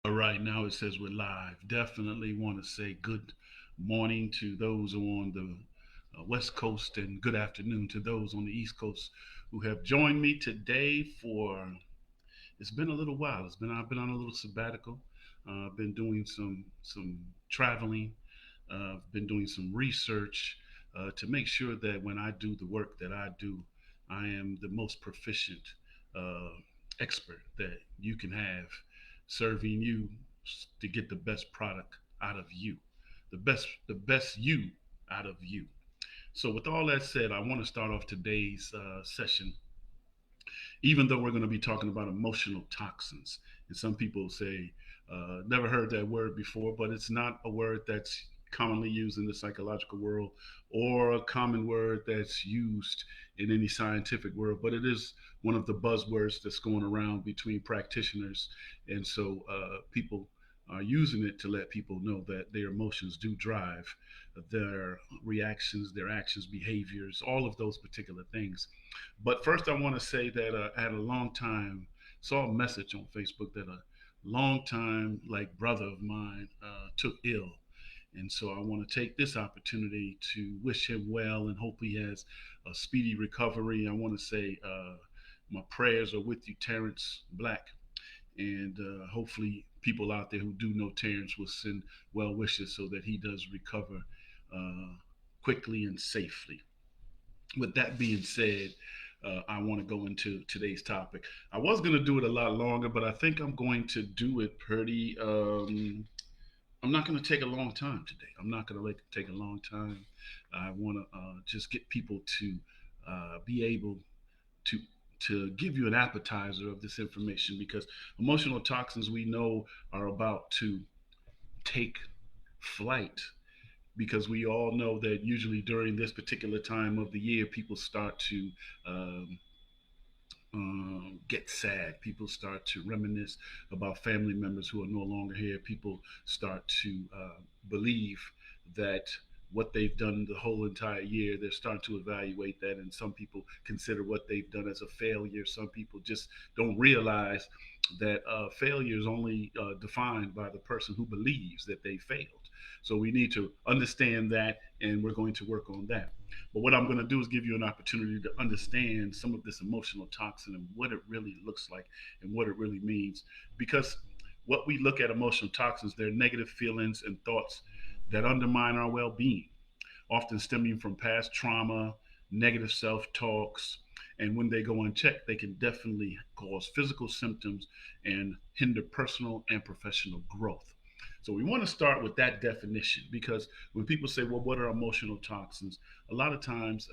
All right, now it says we're live. Definitely want to say good morning to those who are on the West Coast and good afternoon to those on the East Coast who have joined me today for. It's been a little while. I've been on a little sabbatical. I've been doing some traveling. I've been doing some research to make sure that when I do the work that I do, I am the most proficient uh, expert that you can have, serving you to get the best product out of you, the best you out of you. So, with all that said, I want to start off today's session, even though we're going to be talking about emotional toxins. And some people say, never heard that word before, but it's not a word that's commonly used in the psychological world or a common word that's used in any scientific world, but it is one of the buzzwords that's going around between practitioners. And so people are using it to let people know that their emotions do drive their reactions, their actions, behaviors, all of those particular things. But first, I want to say that I had a long time saw a message on Facebook that a long time like brother of mine took ill, and so I want to take this opportunity to wish him well and hope he has a speedy recovery. I want to say my prayers are with you, Terrence Black, and hopefully people out there who do know Terrence will send well wishes so that he does recover uh, quickly and safely. With that being said, I want to go into today's topic. I was going to do it a lot longer, but I think I'm going to do it pretty. I'm not going to take a long time today. I'm not going to take a long time. I want to just get people to be able to give you an appetizer of this information because emotional toxins we know are about to take flight because we all know that usually during this particular time of the year, people start to um, get sad. People start to reminisce about family members who are no longer here. People start to believe that what they've done the whole entire year, they're starting to evaluate that. And some people consider what they've done as a failure. Some people just don't realize that failure is only defined by the person who believes that they failed. So we need to understand that, and we're going to work on that. But what I'm going to do is give you an opportunity to understand some of this emotional toxin and what it really looks like and what it really means. Because what we look at emotional toxins, they're negative feelings and thoughts that undermine our well being, often stemming from past trauma, negative self talks. And when they go unchecked, they can definitely cause physical symptoms and hinder personal and professional growth. So we want to start with that definition because when people say, well, what are emotional toxins? A lot of times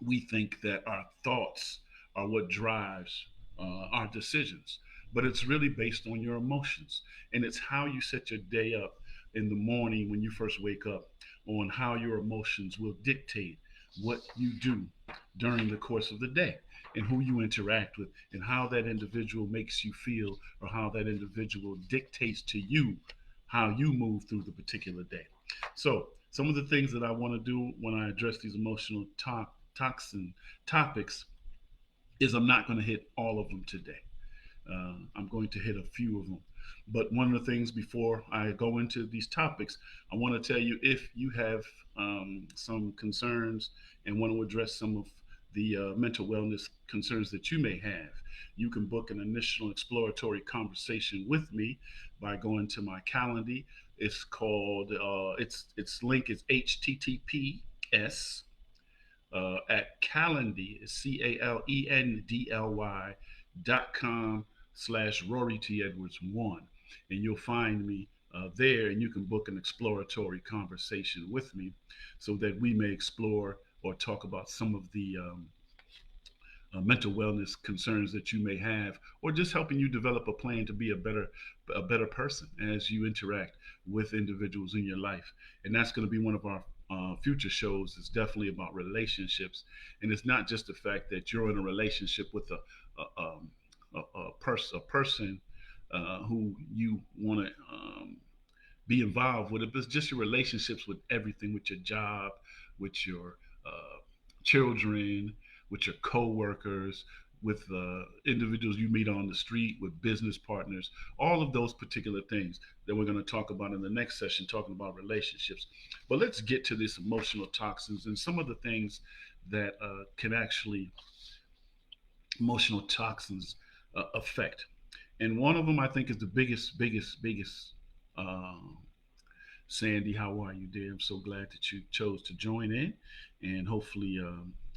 we think that our thoughts are what drives our decisions, but it's really based on your emotions. And it's how you set your day up in the morning when you first wake up, on how your emotions will dictate what you do during the course of the day and who you interact with and how that individual makes you feel or how that individual dictates to you how you move through the particular day. So, some of the things that I want to do when I address these emotional toxin topics is I'm not going to hit all of them today. I'm going to hit a few of them. But one of the things before I go into these topics, I want to tell you if you have some concerns and want to address some of the mental wellness concerns that you may have, you can book an initial exploratory conversation with me by going to my calendar. It's called its link is https at Calendly, CALENDLY.com/ Rory T. Edwards 1. And you'll find me there, and you can book an exploratory conversation with me so that we may explore or talk about some of the mental wellness concerns that you may have, or just helping you develop a plan to be a better person as you interact with individuals in your life. And that's going to be one of our future shows. It's definitely about relationships, and it's not just the fact that you're in a relationship with a person who you want to be involved with it, but it's just your relationships with everything, with your job, with your children, with your coworkers, with individuals you meet on the street, with business partners, all of those particular things that we're going to talk about in the next session, talking about relationships. But let's get to this emotional toxins and some of the things that can actually emotional toxins affect. And one of them, I think, is the biggest. Uh, Sandy, how are you, dear? I'm so glad that you chose to join in, and hopefully,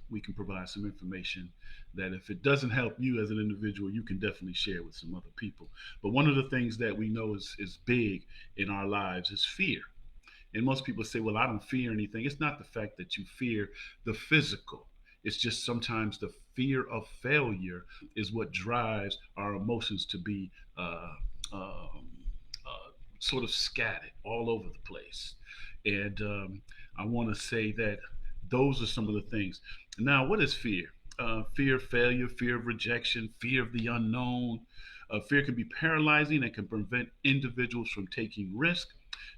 we can provide some information that if it doesn't help you as an individual, you can definitely share with some other people. But one of the things that we know is big in our lives is fear. And most people say, well, I don't fear anything. It's not the fact that you fear the physical. It's just sometimes the fear of failure is what drives our emotions to be sort of scattered all over the place. And I want to say that those are some of the things. Now, what is fear? Fear of failure, fear of rejection, fear of the unknown. Fear can be paralyzing and can prevent individuals from taking risks,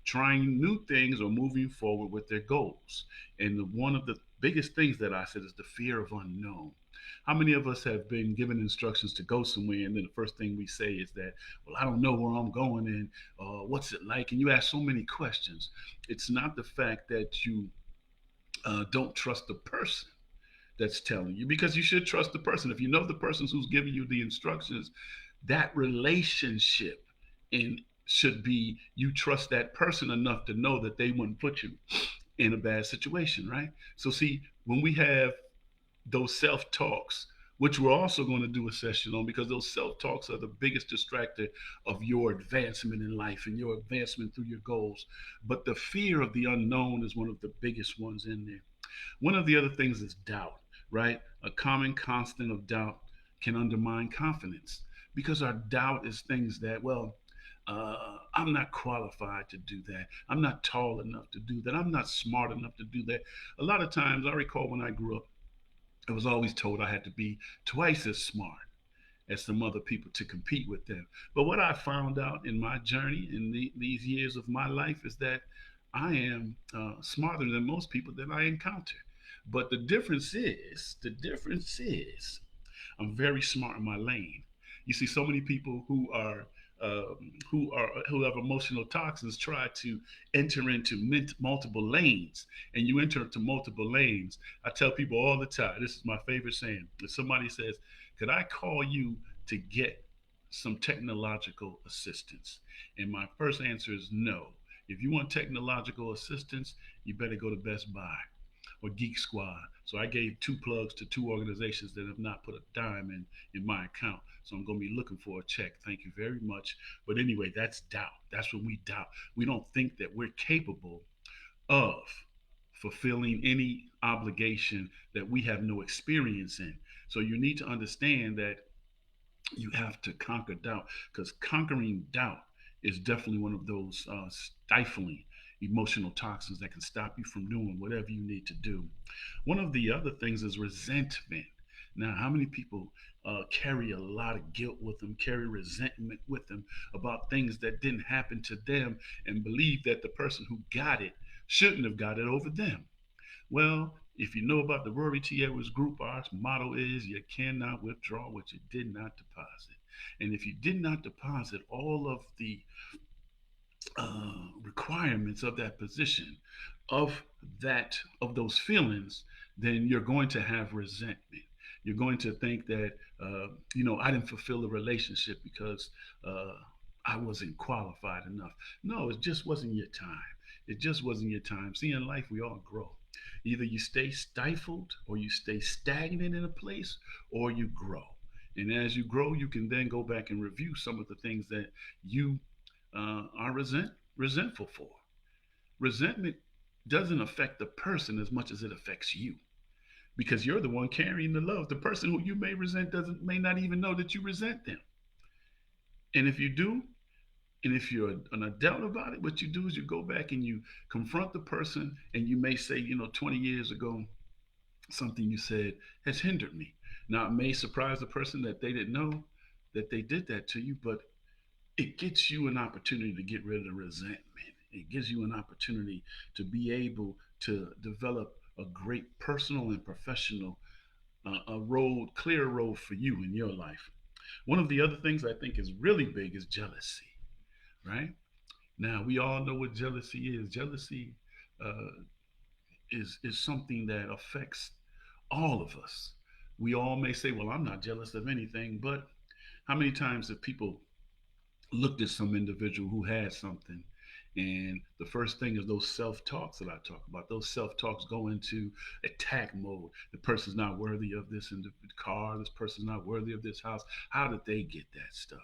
trying new things, or moving forward with their goals. And one of the biggest things that I said is the fear of unknown. How many of us have been given instructions to go somewhere, and then the first thing we say is that, well, I don't know where I'm going, and what's it like? And you ask so many questions. It's not the fact that you don't trust the person that's telling you, because you should trust the person. If you know the person who's giving you the instructions, that relationship in should be, you trust that person enough to know that they wouldn't put you in a bad situation, right? So see, when we have those self talks, which we're also going to do a session on, because those self talks are the biggest distractor of your advancement in life and your advancement through your goals. But the fear of the unknown is one of the biggest ones in there. One of the other things is doubt, right? A common constant of doubt can undermine confidence, because our doubt is things that, well, I'm not qualified to do that. I'm not tall enough to do that. I'm not smart enough to do that. A lot of times, I recall when I grew up, I was always told I had to be twice as smart as some other people to compete with them. But what I found out in my journey, in these years of my life, is that I am smarter than most people that I encounter. But the difference is, I'm very smart in my lane. You see, so many people who have emotional toxins try to enter into multiple lanes, and you enter into multiple lanes. I tell people all the time. This is my favorite saying. If somebody says, "Could I call you to get some technological assistance?" And my first answer is no. If you want technological assistance, you better go to Best Buy or Geek Squad. So I gave two plugs to two organizations that have not put a dime in my account. So I'm going to be looking for a check. Thank you very much. But anyway, that's doubt. That's when we doubt. We don't think that we're capable of fulfilling any obligation that we have no experience in. So you need to understand that you have to conquer doubt, because conquering doubt is definitely one of those stifling emotional toxins that can stop you from doing whatever you need to do. One of the other things is resentment. Now, how many people carry a lot of guilt with them, carry resentment with them about things that didn't happen to them, and believe that the person who got it shouldn't have got it over them? Well, if you know about the Rory T. Edwards Group, our motto is, you cannot withdraw what you did not deposit. And if you did not deposit all of the requirements of that position, of of those feelings, then you're going to have resentment. You're going to think that I didn't fulfill the relationship because uh, I wasn't qualified enough. No, it just wasn't your time. It just wasn't your time. See, in life, we all grow. Either you stay stifled, or you stay stagnant in a place, or you grow. And as you grow, you can then go back and review some of the things that you are resentful for. Resentment doesn't affect the person as much as it affects you, because you're the one carrying the love. The person who you may resent doesn't may not even know that you resent them. And if you do, and if you're an adult about it, what you do is you go back and you confront the person, and you may say, 20 years ago, something you said has hindered me. Now, it may surprise the person that they didn't know that they did that to you, but it gets you an opportunity to get rid of the resentment. It gives you an opportunity to be able to develop a great personal and professional a road, clear road for you in your life. One of the other things I think is really big is jealousy, right? Now we all know what jealousy is. Jealousy uh, is something that affects all of us. We all may say, "Well, I'm not jealous of anything," but how many times have people looked at some individual who had something, and the first thing is those self-talks that I talk about. Those self-talks go into attack mode. The person's not worthy of this in the car. This person's not worthy of this house. How did they get that stuff?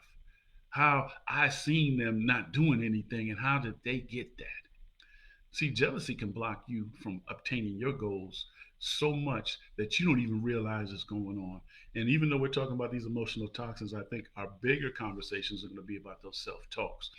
How I seen them not doing anything, and how did they get that? See, jealousy can block you from obtaining your goals so much that you don't even realize it's going on. And even though we're talking about these emotional toxins, I think our bigger conversations are going to be about those self talks,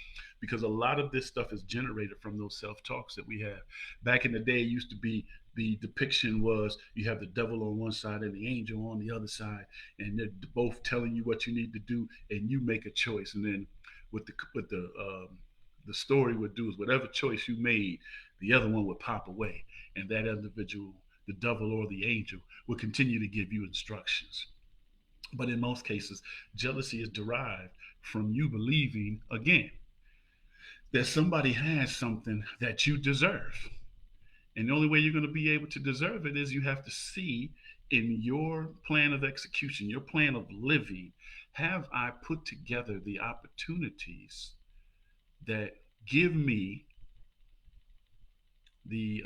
because a lot of this stuff is generated from those self talks that we have. Back in the day, it used to be the depiction was you have the devil on one side and the angel on the other side, and they're both telling you what you need to do, and you make a choice. And then the story would do is whatever choice you made, the other one would pop away, and that individual, the devil or the angel, will continue to give you instructions. But in most cases, jealousy is derived from you believing, again, that somebody has something that you deserve. And the only way you're going to be able to deserve it is you have to see in your plan of execution, your plan of living, have I put together the opportunities that give me the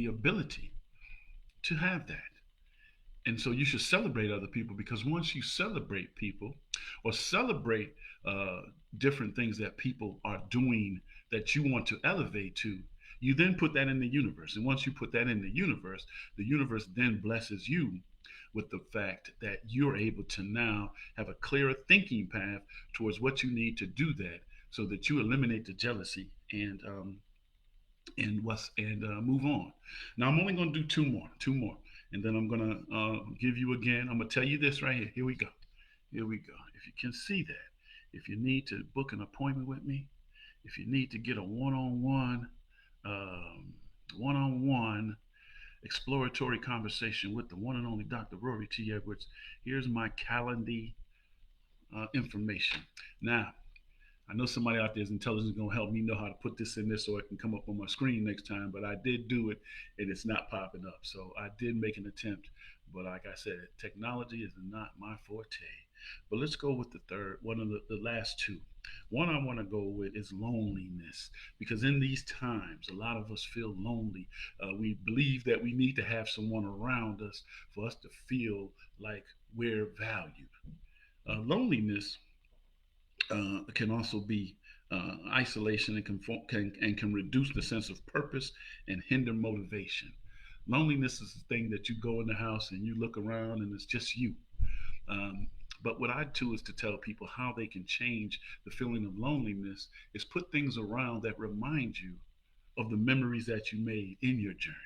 ability to have that. And so you should celebrate other people, because once you celebrate people or celebrate uh, different things that people are doing that you want to elevate to, you then put that in the universe. And once you put that in the universe then blesses you with the fact that you're able to now have a clearer thinking path towards what you need to do that, so that you eliminate the jealousy and move on. Now I'm only going to do two more, and then I'm going to give you again. I'm going to tell you this right here. Here we go. Here we go. If you can see that, if you need to book an appointment with me, if you need to get a um, one-on-one exploratory conversation with the one and only Dr. Rory T. Edwards, here's my calendar information. Now, I know somebody out there is intelligent going to help me know how to put this in there so it can come up on my screen next time. But I did do it, and it's not popping up. So I did make an attempt. But like I said, technology is not my forte. But let's go with the third, one of the last two. One I want to go with is loneliness, because in these times, a lot of us feel lonely. We believe that we need to have someone around us for us to feel like we're valued. Loneliness can also be isolation, and can reduce the sense of purpose and hinder motivation. Loneliness is the thing that you go in the house and you look around and it's just you. Um, but what I do is to tell people how they can change the feeling of loneliness is put things around that remind you of the memories that you made in your journey.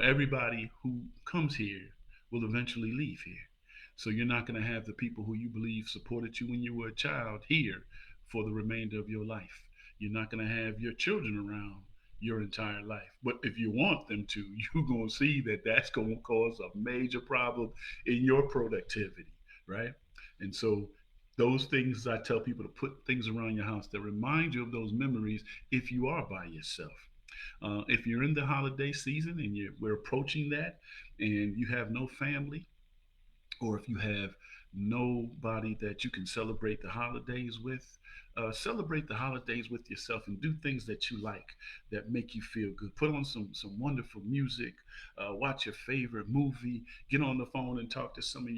Everybody who comes here will eventually leave here. So you're not going to have the people who you believe supported you when you were a child here for the remainder of your life. You're not going to have your children around your entire life. But if you want them to, you're going to see that that's going to cause a major problem in your productivity, right? And so those things, I tell people to put things around your house that remind you of those memories if you are by yourself. If you're in the holiday season and we're approaching that, and you have no family, or if you have nobody that you can celebrate the holidays with, celebrate the holidays with yourself and do things that you like, that make you feel good. Put on some wonderful music, watch your favorite movie, get on the phone and talk to some of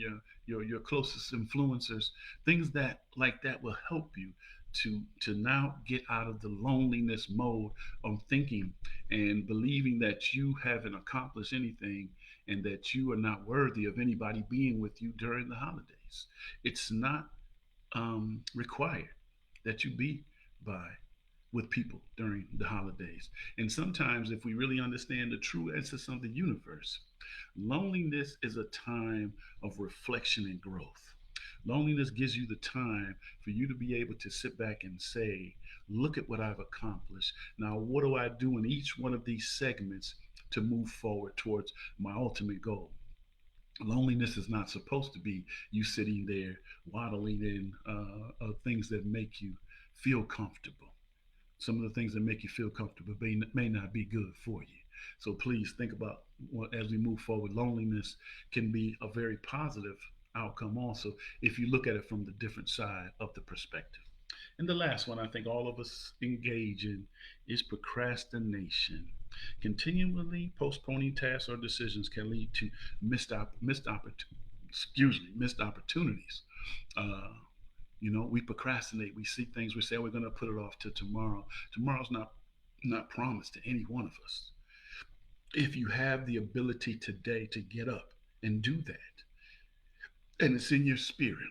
your closest influencers. Things that like that will help you to now get out of the loneliness mode of thinking and believing that you haven't accomplished anything, and that you are not worthy of anybody being with you during the holidays. It's not required that you be by with people during the holidays. And sometimes, if we really understand the true essence of the universe, loneliness is a time of reflection and growth. Loneliness gives you the time for you to be able to sit back and say, look at what I've accomplished. Now, what do I do in each one of these segments to move forward towards my ultimate goal. Loneliness is not supposed to be you sitting there waddling in things that make you feel comfortable. Some of the things that make you feel comfortable may not be good for you. So please think about, well, as we move forward, loneliness can be a very positive outcome also if you look at it from the different side of the perspective. And the last one I think all of us engage in is procrastination. Continually postponing tasks or decisions can lead to missed opportunities. Uh, we procrastinate. We see things. We say we're going to put it off to tomorrow. Tomorrow's not promised to any one of us. If you have the ability today to get up and do that, and it's in your spirit,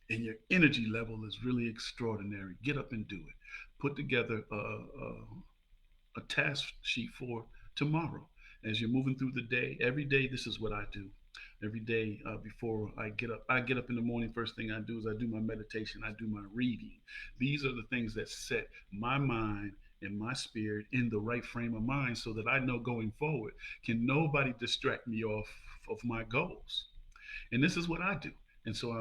and your energy level is really extraordinary, get up and do it. Put together a task sheet for tomorrow as you're moving through the day. Every day, this is what I do. Every day before I get up in the morning. First thing I do is I do my meditation. I do my reading. These are the things that set my mind and my spirit in the right frame of mind, so that I know going forward, can nobody distract me off of my goals. And this is what I do. And so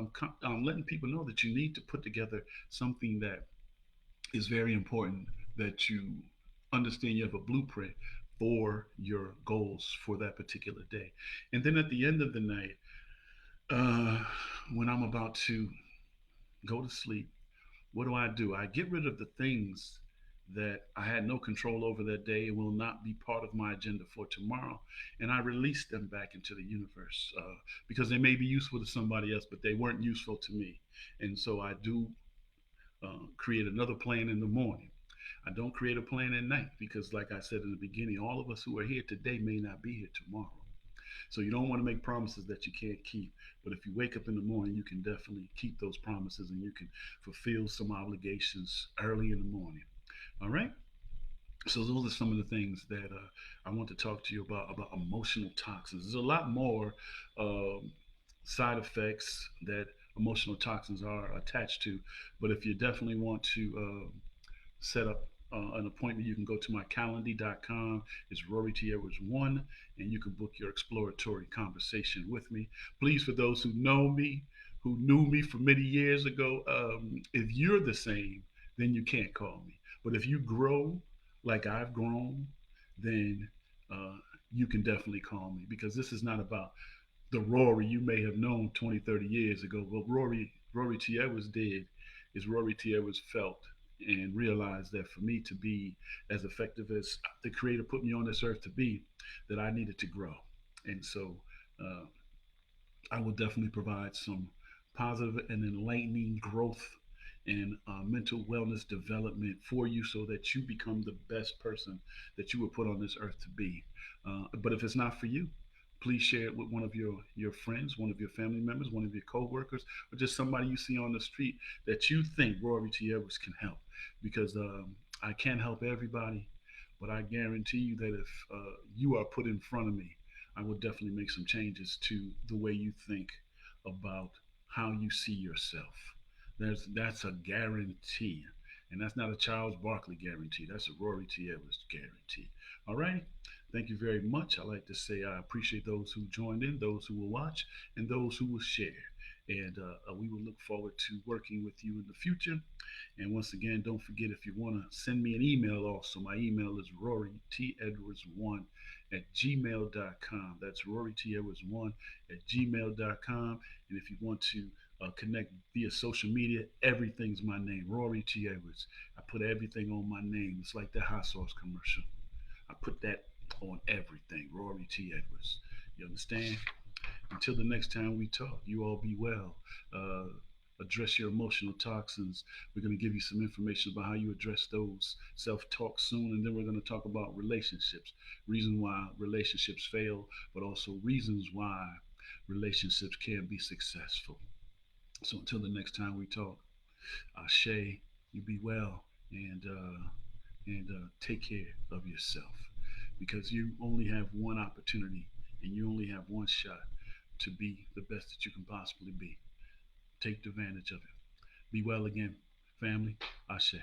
I'm letting people know that you need to put together something that is very important, that you understand you have a blueprint for your goals for that particular day. And then at the end of the night, uh, when I'm about to go to sleep, what do? I get rid of the things that I had no control over that day and will not be part of my agenda for tomorrow. And I release them back into the universe because they may be useful to somebody else, but they weren't useful to me. And so I do create another plan in the morning. I don't create a plan at night because, like I said in the beginning, all of us who are here today may not be here tomorrow. So you don't want to make promises that you can't keep. But if you wake up in the morning, you can definitely keep those promises and you can fulfill some obligations early in the morning. All right. So those are some of the things that I want to talk to you about emotional toxins. There's a lot more um, side effects that emotional toxins are attached to, but if you definitely want to set up an appointment, you can go to my calendly.com. It's Rory T. Edwards 1, and you can book your exploratory conversation with me. Please, for those who know me, who knew me from many years ago, if you're the same, then you can't call me. But if you grow like I've grown, then uh, you can definitely call me, because this is not about the Rory you may have known 20, 30 years ago. What Rory T. Edwards did is Rory T. Edwards felt and realized that for me to be as effective as the Creator put me on this earth to be, that I needed to grow. And so uh, I will definitely provide some positive and enlightening growth and mental wellness development for you, so that you become the best person that you were put on this earth to be. But if it's not for you, please share it with one of your friends, one of your family members, one of your coworkers, or just somebody you see on the street that you think Rory T. Edwards can help. Because I can't help everybody, but I guarantee you that if you are put in front of me, I will definitely make some changes to the way you think about how you see yourself. That's a guarantee. And that's not a Charles Barkley guarantee. That's a Rory T. Evans guarantee. All right. Thank you very much. I like to say I appreciate those who joined in, those who will watch, and those who will share. And we will look forward to working with you in the future. And once again, don't forget, if you want to send me an email also, my email is rorytedwards1 at gmail.com. That's rorytedwards1 at gmail.com. And if you want to connect via social media, everything's my name, Rory T. Edwards. I put everything on my name. It's like that hot sauce commercial. I put that on everything, Rory T. Edwards. You understand? Until the next time we talk, you all be well. Uh, Address your emotional toxins. We're going to give you some information about how you address those. Self talk soon, and then we're going to talk about relationships, reasons why relationships fail, but also reasons why relationships can be successful. So until the next time we talk, Ashe, you be well, and take care of yourself, because you only have one opportunity and you only have one shot to be the best that you can possibly be. Take advantage of it. Be well again, family. Ashe.